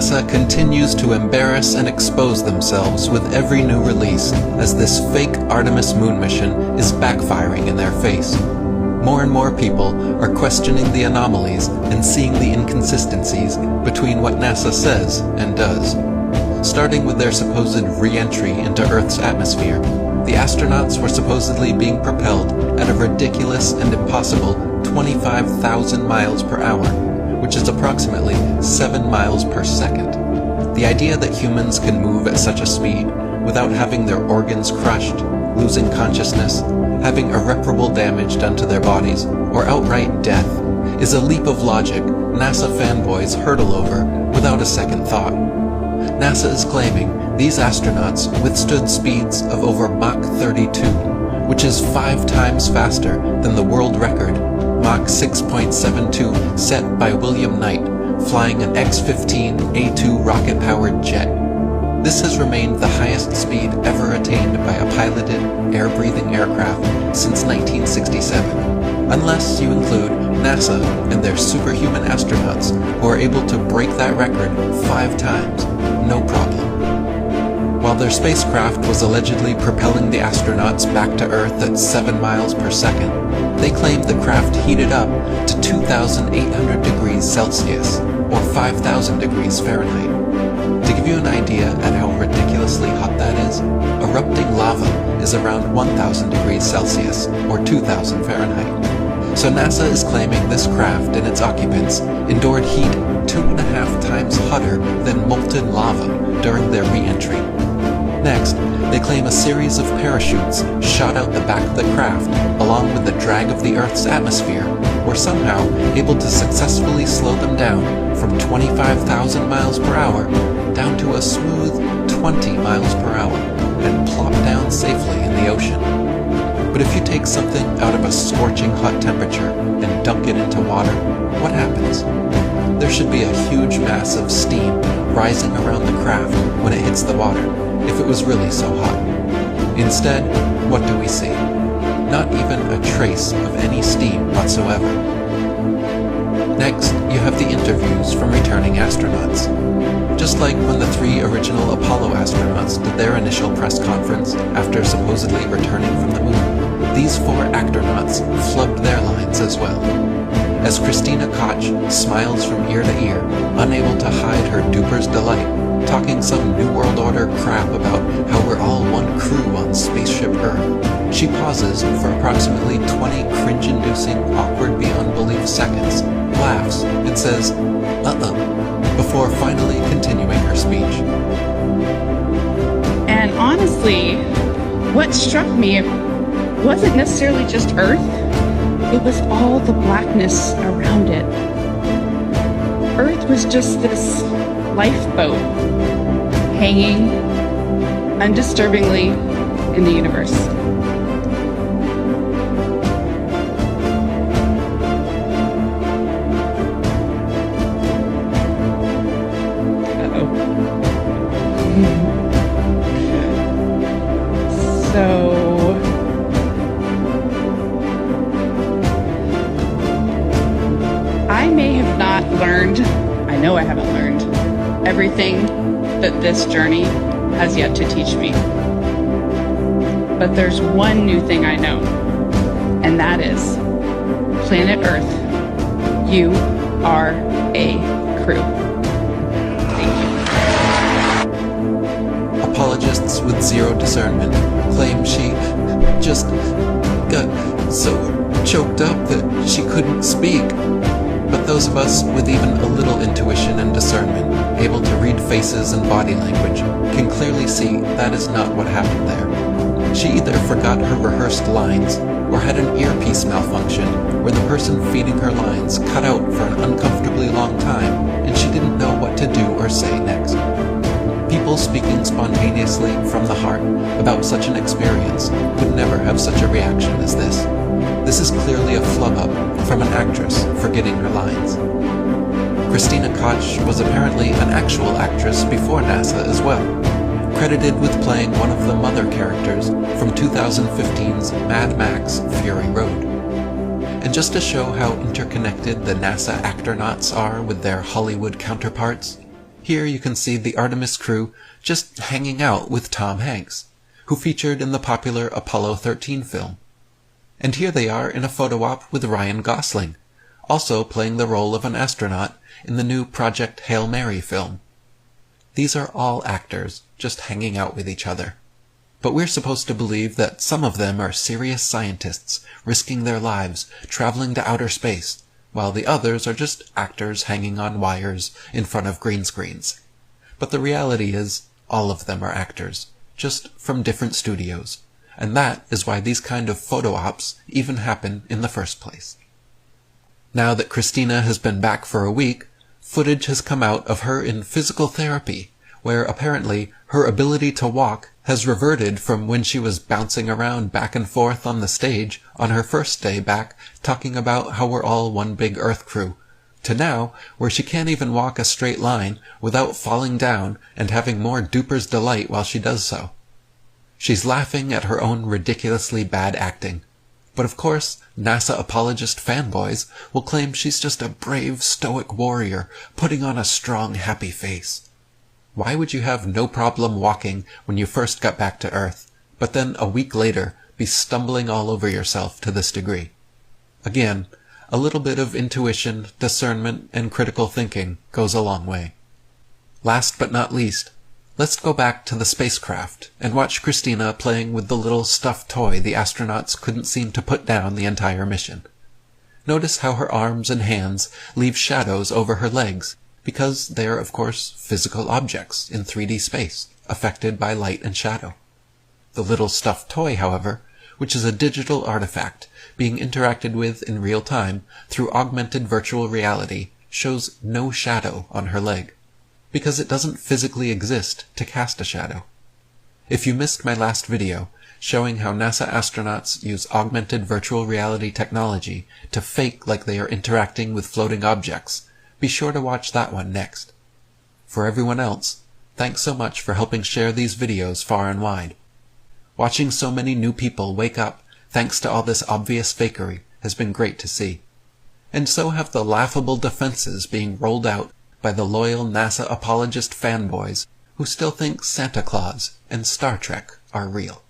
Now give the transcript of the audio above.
NASA continues to embarrass and expose themselves with every new release as this fake Artemis moon mission is backfiring in their face. More and more people are questioning the anomalies and seeing the inconsistencies between what NASA says and does. Starting with their supposed re-entry into Earth's atmosphere, the astronauts were supposedly being propelled at a ridiculous and impossible 25,000 miles per hour, which is approximately 7 miles per second. The idea that humans can move at such a speed without having their organs crushed, losing consciousness, having irreparable damage done to their bodies, or outright death, is a leap of logic NASA fanboys hurtle over without a second thought. NASA is claiming these astronauts withstood speeds of over Mach 32, which is 5 times faster than the world record, Mach 6.72, set by William Knight, flying an X-15A2 rocket-powered jet. This has remained the highest speed ever attained by a piloted, air-breathing aircraft since 1967, unless you include NASA and their superhuman astronauts who are able to break that record 5 times, no problem. While their spacecraft was allegedly propelling the astronauts back to Earth at 7 miles per second, they claimed the craft heated up to 2,800 degrees Celsius, or 5,000 degrees Fahrenheit. To give you an idea at how ridiculously hot that is, erupting lava is around 1,000 degrees Celsius, or 2,000 Fahrenheit. So NASA is claiming this craft and its occupants endured heat 2.5 times hotter than molten lava during their re-entry. Next, they claim a series of parachutes shot out the back of the craft along with the drag of the Earth's atmosphere were somehow able to successfully slow them down from 25,000 miles per hour down to a smooth 20 miles per hour and plop down safely in the ocean. But if you take something out of a scorching hot temperature and dunk it into water, what happens? There should be a huge mass of steam rising around the craft when it hits the water, if it was really so hot. Instead, what do we see? Not even a trace of any steam whatsoever. Next, you have the interviews from returning astronauts. Just like when the 3 original Apollo astronauts did their initial press conference after supposedly returning from the moon, these 4 actornauts flubbed their lines as well. As Christina Koch smiles from ear to ear, unable to hide her duper's delight, talking some New World Order crap about how we're all one crew on Spaceship Earth, she pauses for approximately 20 cringe-inducing, awkward beyond belief seconds, laughs, and says, "Uh-oh," before finally continuing her speech. And honestly, what struck me wasn't necessarily just Earth, it was all the blackness around it. Earth was just this lifeboat hanging undisturbingly in the universe. So I may have not learned, I know I haven't learned, everything that this journey has yet to teach me. But there's one new thing I know, and that is, planet Earth, you are a crew. Apologists with zero discernment claim she just got so choked up that she couldn't speak. But those of us with even a little intuition and discernment, able to read faces and body language, can clearly see that is not what happened there. She either forgot her rehearsed lines or had an earpiece malfunction where the person feeding her lines cut out for an uncomfortably long time and she didn't know what to do or say next. People speaking spontaneously from the heart about such an experience would never have such a reaction as this. This is clearly a flub-up from an actress forgetting her lines. Christina Koch was apparently an actual actress before NASA as well, credited with playing one of the mother characters from 2015's Mad Max: Fury Road. And just to show how interconnected the NASA actornaughts are with their Hollywood counterparts, Here you can see the Artemis crew just hanging out with Tom Hanks, who featured in the popular Apollo 13 film. And here they are in a photo op with Ryan Gosling, also playing the role of an astronaut in the new Project Hail Mary film. These are all actors, just hanging out with each other. But we're supposed to believe that some of them are serious scientists, risking their lives, traveling to outer space, while the others are just actors hanging on wires in front of green screens. But the reality is, all of them are actors, just from different studios, and that is why these kind of photo ops even happen in the first place. Now that Christina has been back for a week, footage has come out of her in physical therapy, where apparently her ability to walk has reverted from when she was bouncing around back and forth on the stage on her first day back talking about how we're all one big Earth crew, to now where she can't even walk a straight line without falling down and having more duper's delight while she does so. She's laughing at her own ridiculously bad acting, but of course NASA apologist fanboys will claim she's just a brave, stoic warrior putting on a strong, happy face. Why would you have no problem walking when you first got back to Earth, but then a week later be stumbling all over yourself to this degree? Again, a little bit of intuition, discernment, and critical thinking goes a long way. Last but not least, let's go back to the spacecraft and watch Christina playing with the little stuffed toy the astronauts couldn't seem to put down the entire mission. Notice how her arms and hands leave shadows over her legs, because they are, of course, physical objects in 3D space, affected by light and shadow. The little stuffed toy, however, which is a digital artifact being interacted with in real time through augmented virtual reality, shows no shadow on her leg, because it doesn't physically exist to cast a shadow. If you missed my last video showing how NASA astronauts use augmented virtual reality technology to fake like they are interacting with floating objects, be sure to watch that one next. For everyone else, thanks so much for helping share these videos far and wide. Watching so many new people wake up thanks to all this obvious fakery has been great to see. And so have the laughable defenses being rolled out by the loyal NASA apologist fanboys who still think Santa Claus and Star Trek are real.